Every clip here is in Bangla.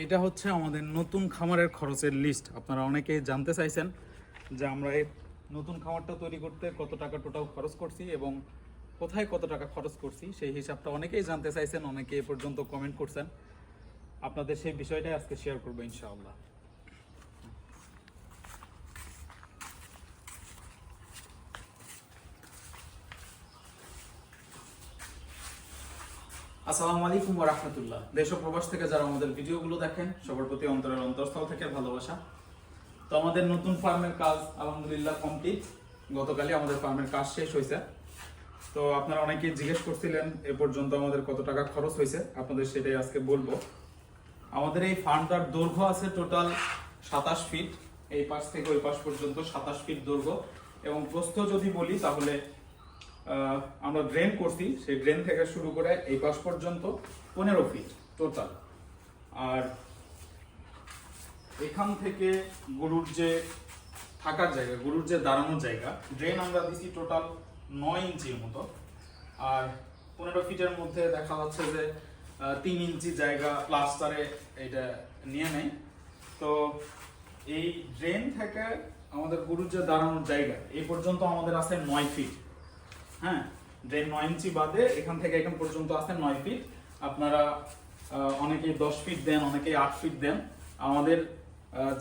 এইটা হচ্ছে আমাদের নতুন খামারের খরচের লিস্ট। আপনারা অনেকেই জানতে চাইছেন যে আমরা এই নতুন খামারটা তৈরি করতে কত টাকা টোটাল খরচ করছি এবং কোথায় কত টাকা খরচ করছি সেই হিসাবটা অনেকেই জানতে চাইছেন, অনেকে এ পর্যন্ত কমেন্ট করছেন। আপনাদের সেই বিষয়টাই আজকে শেয়ার করবো ইনশাআল্লাহ। আসসালামু আলাইকুম ওয়া রাহমাতুল্লাহ। দেশ ও প্রবাস থেকে যারা আমাদের ভিডিওগুলো দেখেন সবার প্রতি অন্তরের অন্তঃস্থল থেকে ভালোবাসা। তো আমাদের নতুন ফার্মের কাজ আলহামদুলিল্লাহ কমপ্লিট। গতকালই আমাদের ফার্মের কাজ শেষ হয়েছে। তো আপনারা অনেকেই জিজ্ঞেস করছিলেন এ পর্যন্ত আমাদের কত টাকা খরচ হয়েছে, আপনাদের সেটাই আজকে বলবো। আমাদের এই ফার্মটার দৈর্ঘ্য আছে টোটাল 27 ফিট, এই পাশ থেকে ওই পাশ পর্যন্ত 27 ফিট দৈর্ঘ্য, এবং প্রস্থ যদি বলি তাহলে আমরা ড্রেন করছি, সেই ড্রেন থেকে শুরু করে এই পাশ পর্যন্ত 15 ফিট টোটাল। আর এখান থেকে গরুর যে থাকার জায়গা, গরুর যে দাঁড়ানোর জায়গা, ড্রেন আমরা দিছি টোটাল 9 ইঞ্চির মতো। আর 15 ফিটের মধ্যে দেখা যাচ্ছে যে 3 ইঞ্চি জায়গা প্লাস্টারে এটা নিয়ে নেয়। তো এই ড্রেন থেকে আমাদের গরুর যে দাঁড়ানোর জায়গা এই পর্যন্ত আমাদের আছে 9 ফিট। হ্যাঁ, ড্রেন 9 ইঞ্চি বাদে এখান থেকে এখান পর্যন্ত আছে 9 ফিট। আপনারা অনেকেই 10 ফিট দেন, অনেকেই 8 ফিট দেন। আমাদের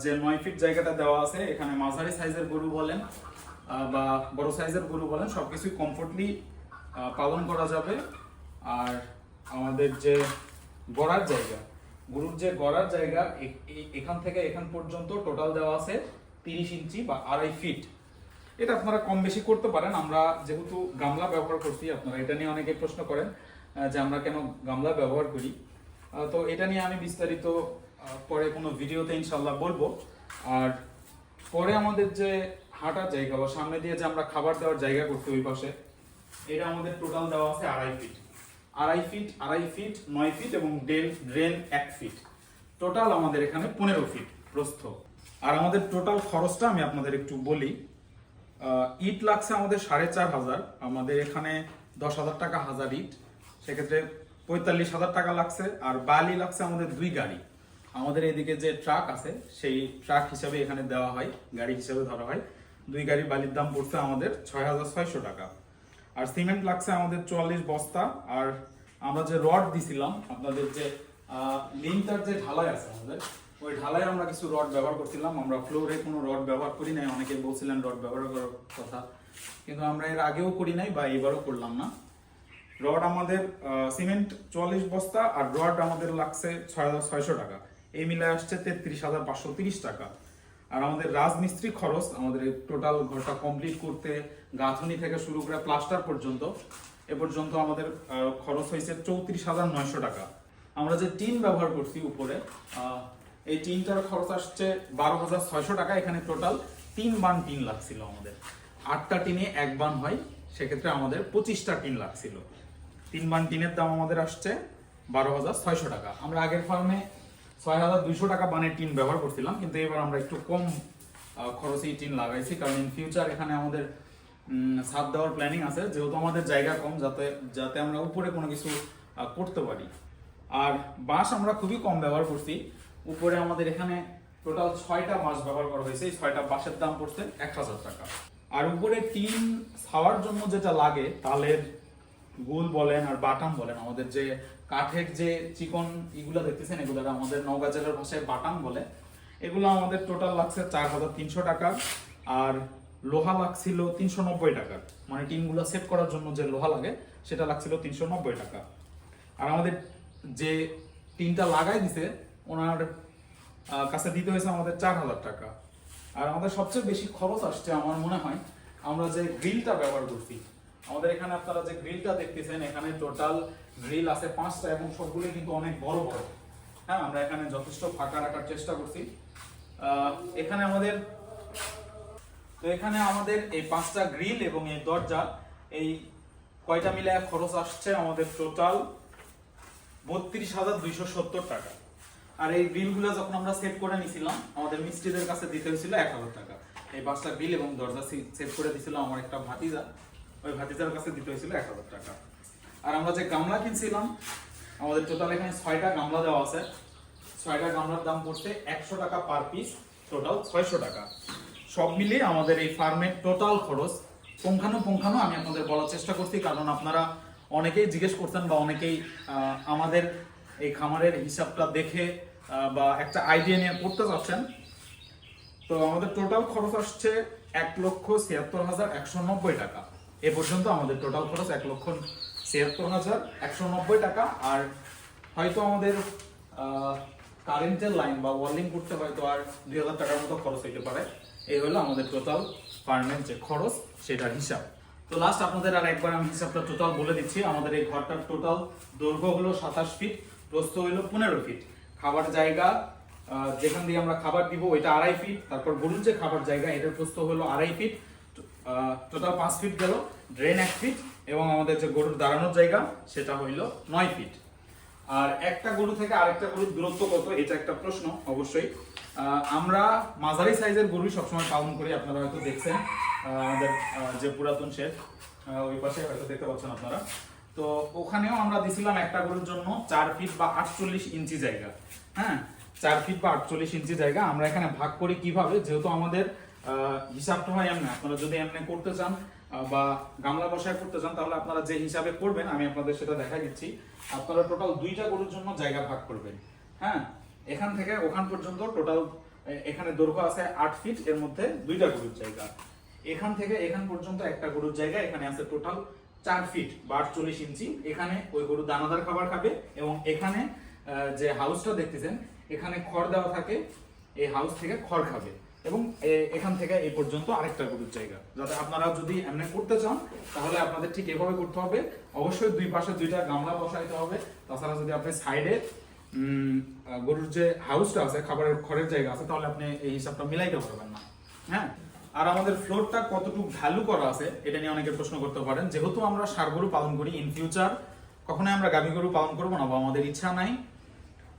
যে 9 ফিট জায়গাটা দেওয়া আছে, এখানে মাঝারি সাইজের গরু বলেন বা বড় সাইজের গরু বলেন সবকিছুই কমফোর্টলি পালন করা যাবে। আর আমাদের যে গড়ার জায়গা, গরুর যে গড়ার জায়গা এখান থেকে এখান পর্যন্ত টোটাল দেওয়া আছে 30 ইঞ্চি বা 2.5 ফিট। এটা আপনারা কম বেশি করতে পারেন। আমরা যেহেতু গামলা ব্যবহার করছি, আপনারা এটা নিয়ে অনেকে প্রশ্ন করেন যে আমরা কেন গামলা ব্যবহার করি। তো এটা নিয়ে আমি বিস্তারিত পরে কোনো ভিডিওতে ইনশাল্লাহ বলবো। আর পরে আমাদের যে হাঁটার জায়গা বা সামনে দিয়ে যে আমরা খাবার দেওয়ার জায়গা করতে ওই পাশে, এটা আমাদের টোটাল দেওয়া আছে 2.5 ফিট, 2.5 ফিট, 2.5 ফিট, 9 ফিট এবং ড্রেন 1 ফিট। টোটাল আমাদের এখানে 15 ফিট প্রস্থ। আর আমাদের টোটাল খরচটা আমি আপনাদের একটু বলি। ইট লাগছে আমাদের 4,500, আমাদের এখানে 10,000 টাকা হাজার ইট, সেক্ষেত্রে 45,000 টাকা লাগছে। আর বালি লাগছে আমাদের 2 গাড়ি। আমাদের এদিকে যে ট্রাক আছে সেই ট্রাক হিসাবে এখানে দেওয়া হয়, গাড়ি হিসাবে ধরা হয়। 2 গাড়ি বালির দাম পড়ছে আমাদের 6,600 টাকা। আর সিমেন্ট লাগছে আমাদের 44 বস্তা। আর আমরা যে রড দিছিলাম আপনাদের, যে লিনটার যে ঢালাই আছে আমাদের, ওই ঢালাই আমরা কিছু রড ব্যবহার করছিলাম। আমরা ফ্লোরে কোনো রড ব্যবহার করি নাই, অনেকে বলছিলেন রড ব্যবহার করার কথা, কিন্তু আমরা এর আগেও করি নাই বা এবারও করলাম না। রড আমাদের সিমেন্ট 44 বস্তা আর রড আমাদের লাগছে 6,600 টাকা, এই মিলে আসছে 33,530 টাকা। আর আমাদের রাজমিস্ত্রি খরচ, আমাদের টোটাল ঘরটা কমপ্লিট করতে গাঁথনি থেকে শুরু করে প্লাস্টার পর্যন্ত এ পর্যন্ত আমাদের খরচ হয়েছে 34,900 টাকা। আমরা যে টিন ব্যবহার করছি উপরে, এই টিনটার খরচ আসছে 12,600 টাকা। এখানে টোটাল 3 বান টিন লাগছিল আমাদের, 8টা টিনে 1 বান হয়, সেক্ষেত্রে আমাদের 25টা টিন লাগছিল। 3 বান টিনের দাম আমাদের আসছে 12,600 টাকা। আমরা আগের ফার্মে 6,200 টাকা বানের টিন ব্যবহার করছিলাম, কিন্তু এবার আমরা একটু কম খরচে টিন লাগাইছি, কারণ ইন ফিউচার এখানে আমাদের ছাদ দেওয়ার প্ল্যানিং আছে, যেহেতু আমাদের জায়গা কম, যাতে আমরা উপরে কোনো কিছু করতে পারি। আর বাঁশ আমরা খুবই কম ব্যবহার করছি। উপরে আমাদের এখানে টোটাল 6টা বাঁশ ব্যবহার করা হয়েছে, এই 6টা বাঁশের দাম পড়ছে 1,000 টাকা। আর উপরে টিন ছাওয়ার জন্য যেটা লাগে, তালের গোল বলেন আর বাটাম বলেন, আমাদের যে কাঠের যে চিকন ইগুলা দেখতেছেন, এগুলো আমাদের নওগাঁ জেলার ভাষায় বাটাম বলে, এগুলো আমাদের টোটাল লাগছে 4,300 টাকা। আর লোহা লাগছিল 390 টাকা, মানে টিনগুলো সেট করার জন্য যে লোহা লাগে সেটা লাগছিল 390 টাকা। আর আমাদের যে টিনটা লাগাই দিছে ওনার কাছে দিতে হয়েছে আমাদের 4,000 টাকা। আর আমাদের সবচেয়ে বেশি খরচ আসছে আমার মনে হয় আমরা যে গ্রিলটা ব্যবহার করছি। আমাদের এখানে আপনারা যে গ্রিলটা দেখতেছেন, এখানে টোটাল গ্রিল আছে 5টা এবং সবগুলো কিন্তু অনেক বড় বড়। হ্যাঁ, আমরা এখানে যথেষ্ট ফাঁকা রাখার চেষ্টা করছি। এখানে আমাদের এই 5টা গ্রিল এবং এই দরজা, এই কয়টা মিলে খরচ আসছে আমাদের টোটাল 32,270 টাকা। আর এই গ্রিলগুলো যখন আমরা সেট করে নিয়েছিলাম, আমাদের মিস্ত্রিদের কাছে দিতে হয়েছিল 1,000 টাকা। এই 5টা গ্রিল এবং দরজা সেট করে দিয়েছিল আমার একটা ভাতিজা, ওই ভাতিজার কাছে দিতে হয়েছিল 1,000 টাকা। আর আমরা যে গামলা কিনছিলাম, আমাদের টোটাল এখানে 6টা গামলা দেওয়া আছে। 6টা গামলার দাম পড়ছে 100 টাকা পার পিস, টোটাল 600 টাকা। সব মিলিয়ে আমাদের এই ফার্মের টোটাল খরচ পুঙ্খানুপুঙ্খানু আমি আপনাদের বলার চেষ্টা করছি, কারণ আপনারা অনেকেই জিজ্ঞেস করতেন বা অনেকেই আমাদের এই খামারের হিসাবটা দেখে বা একটা আইডিয়া নিয়ে করতে চাচ্ছেন। তো আমাদের টোটাল খরচ আসছে 1,76,190 টাকা। এ পর্যন্ত আমাদের টোটাল খরচ 1,76,190 টাকা। আর হয়তো আমাদের কারেন্টের লাইন বা ওয়ার্লিং করতে হয়তো আর 2,000 টাকার মতো খরচ হইতে পারে। এই হলো আমাদের টোটাল ফার্মের যে খরচ সেটার হিসাব। তো লাস্ট আপনাদের আর একবার আমি হিসাবটা টোটাল বলে দিচ্ছি। আমাদের এই ঘরটার টোটাল দৈর্ঘ্য হলো 27 ফিট, প্রস্থ হলো 15 ফিট। খাবার জায়গা যেখান দিয়ে আমরা খাবার দিব ওইটা 2.5 ফিট। তারপর গরুর যে খাবার জায়গা এটার প্রস্থ হলো 2.5 ফিট, টোটাল 5 ফিট গেল। ড্রেন 1 ফিট এবং আমাদের যে গরুর দাঁড়ানোর জায়গা সেটা হইল 9 ফিট। আর একটা গরু থেকে আরেকটা গরুর দূরত্ব কত, এটা একটা প্রশ্ন অবশ্যই। আমরা মাঝারি সাইজের গরুই সবসময় পালন করি। আপনারা হয়তো দেখছেন আমাদের যে পুরাতন শেড ওই পাশে হয়তো দেখতে পাচ্ছেন আপনারা। তো ওখানেও আমরা দিছিলাম একটা গরুর জন্য 4 ফিট বা 48 ইঞ্চি জায়গা। হ্যাঁ, 4 ফিট বা 48 ইঞ্চি জায়গা আমরা এখানে ভাগ করি কিভাবে, যেহেতু আমাদের হিসাবটা হয় এমনি। আপনারা যদি এমনি করতে চান বা গামলা বসায় করতে চান তাহলে আপনারা যে হিসাবে করবেন আমি আপনাদের সেটা দেখা দিচ্ছি। আপনারা টোটাল 2টা গরুর জন্য জায়গা ভাগ করবেন। হ্যাঁ, এখান থেকে ওখান পর্যন্ত টোটাল এখানে দৈর্ঘ্য আছে 8 ফিট, এর মধ্যে 2টা গরুর জায়গা। এখান থেকে এখান পর্যন্ত একটা গরুর জায়গা, এখানে আছে টোটাল 4 ফিট বা 48 ইঞ্চি। এখানে ওই গরু দানাদার খাবার খাবে এবং এখানে যে হাউসটা দেখতেছেন এখানে খড় দেওয়া থাকে, এই হাউস থেকে খড় খাবে। এবং এখান থেকে এই পর্যন্ত আরেকটা গরুর জায়গা। যাতে আপনারা যদি এমনি করতে চান তাহলে আপনাদের ঠিক এভাবে করতে হবে। অবশ্যই দুই পাশে 2টা গামলা বসাইতে হবে। তাছাড়া যদি আপনি সাইডে গরুর যে হাউসটা আছে, খাবারের খড়ের জায়গা আছে, তাহলে আপনি এই হিসাবটা মিলাইতে পারবেন না। হ্যাঁ, আর আমাদের ফ্লোরটা কতটুকু ভ্যালু করা আছে এটা নিয়ে অনেকে প্রশ্ন করতে পারেন। যেহেতু আমরা ষাঁড় গরু পালন করি, ইন ফিউচার কখনোই আমরা গাভী গরু পালন করবো না বা আমাদের ইচ্ছা নাই,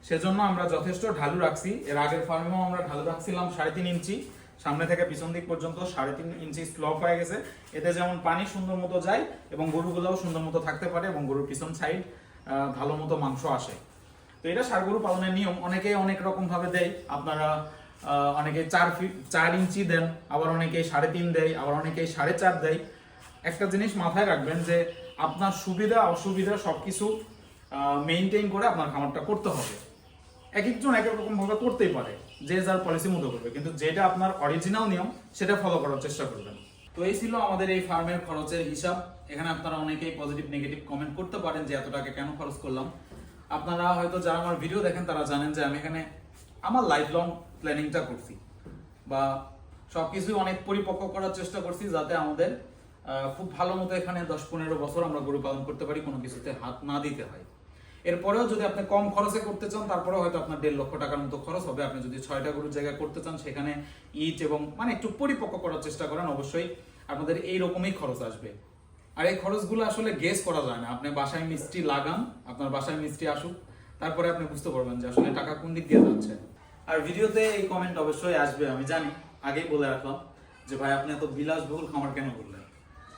সেজন্য আমরা যথেষ্ট ঢালু রাখছি। এর আগের ফার্মেও আমরা ঢালু রাখছিলাম 3.5 ইঞ্চি, সামনে থেকে পিছন দিক পর্যন্ত 3.5 ইঞ্চি স্লপ হয়ে গেছে। এতে যেমন পানি সুন্দর মতো যায় এবং গরুগুলোও সুন্দর মতো থাকতে পারে এবং গরুর পিছন সাইড ভালো মতো মাংস আসে। তো এটা ষাঁড় গরু পালনের নিয়ম। অনেকে অনেক রকম ভাবে দেয়। আপনারা অনেকে 4 ইঞ্চি দেন, আবার অনেকে 3.5 দেয়, আবার অনেকে 4.5 দেয়। একটা জিনিস মাথায় রাখবেন যে আপনার সুবিধা অসুবিধা সবকিছু মেইনটেইন করে আপনার খামারটা করতে হবে। এক একজন এক এক রকম ভাবে করতেই পারে, যে যার পলিসি মতো করবে, কিন্তু যেটা আপনার অরিজিনাল নিয়ম সেটা ফলো করার চেষ্টা করবেন। তো এই ছিল আমাদের এই ফার্মের খরচের হিসাব। এখানে আপনারা অনেকেই পজিটিভ নেগেটিভ কমেন্ট করতে পারেন যে এত টাকা কেন খরচ করলাম। আপনারা হয়তো যারা আমার ভিডিও দেখেন তারা জানেন যে আমি এখানে আমার লাইফ লং প্ল্যানিংটা করছি বা সবকিছু অনেক পরিপক্ক করার চেষ্টা করছি, যাতে আমাদের খুব ভালো মতো এখানে 10-15 বছর আমরা গরু পালন করতে পারি, কোনো কিছুতে হাত না দিতে হয়। এরপরেও যদি আপনি কম খরচে করতে চান তারপরেও হয়তো আপনার 1.5 লক্ষ টাকার মতো খরচ হবে। আপনি যদি 6টা গরুর জায়গা করতে চান সেখানে ইট এবং মানে একটু পরিপক্ক করার চেষ্টা করেন, অবশ্যই আপনাদের এইরকমই খরচ আসবে। আর এই খরচগুলো আসলে গেস করা যায় না। আপনি বাসায় মিস্ত্রি লাগান, আপনার বাসায় মিস্ত্রি আসুক, তারপরে আপনি বুঝতে পারবেন যে আসলে টাকা কোন দিক দিয়ে যাচ্ছে। আর ভিডিওতে এই কমেন্ট অবশ্যই আসবে, আমি জানি, আগেই বলে রাখলাম যে ভাই আপনি এত বিলাসবহুল খামার কেন করলেন।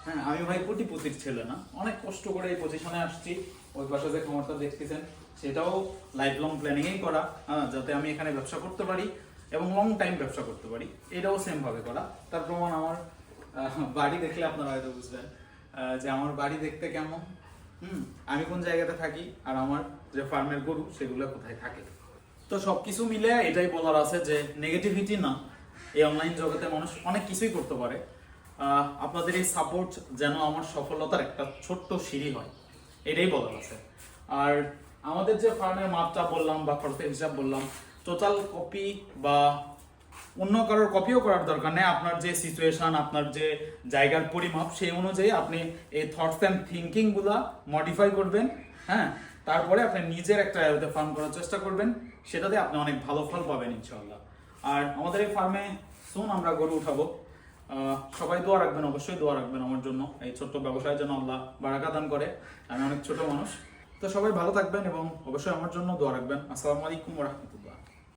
হ্যাঁ, আমি ভাই কোটিপতির ছেলে না, অনেক কষ্ট করে এই পজিশনে আসছি। ওই পাশে যে খামারটা দেখতেছেন সেটাও লাইফ লং প্ল্যানিংই করা, যাতে আমি এখানে ব্যবসা করতে পারি এবং লং টাইম ব্যবসা করতে পারি। এটাও সেম ভাবে করা। তার প্রমাণ আমার বাড়ি দেখলে আপনারা হয়তো বুঝবেন যে আমার বাড়ি দেখতে কেমন, আমি কোন জায়গাতে থাকি আর আমার যে ফার্মের গরু সেগুলো কোথায় থাকে। তো সবকিছু মিলে এটাই বলার আছে যে নেগেটিভিটি না, এই অনলাইন জগতে মানুষ অনেক কিছুই করতে পারে। আপনাদের এই সাপোর্ট যেন আমার সফলতার একটা ছোট্ট সিঁড়ি হয়, এটাই বলার আছে। আর আমাদের যে ফার্মের মাপটা বললাম বা খরচের হিসাব বললাম, টোটাল কপি বা অন্য কারোর কপিও করার দরকার নেই। আপনার যে সিচুয়েশন, আপনার যে জায়গার পরিমাপ, সেই অনুযায়ী আপনি এই থটস অ্যান্ড থিঙ্কিং গুলা মডিফাই করবেন। হ্যাঁ, তারপরে আপনি নিজের একটা ফার্ম করার চেষ্টা করবেন, সেটাতে আপনি অনেক ভালো ফল পাবেন ইনশাআল্লাহ। আর আমাদের এই ফার্মে সুন আমরা গরু উঠাবো। সবাই দোয়া রাখবেন, অবশ্যই দোয়া রাখবেন আমার জন্য, এই ছোট্ট ব্যবসায় যেন আল্লাহ বারাকা দান করে। আমি অনেক ছোট মানুষ, তো সবাই ভালো থাকবেন এবং অবশ্যই আমার জন্য দোয়া রাখবেন। আসসালামু আলাইকুম ওয়া রাহমাতুল্লাহ।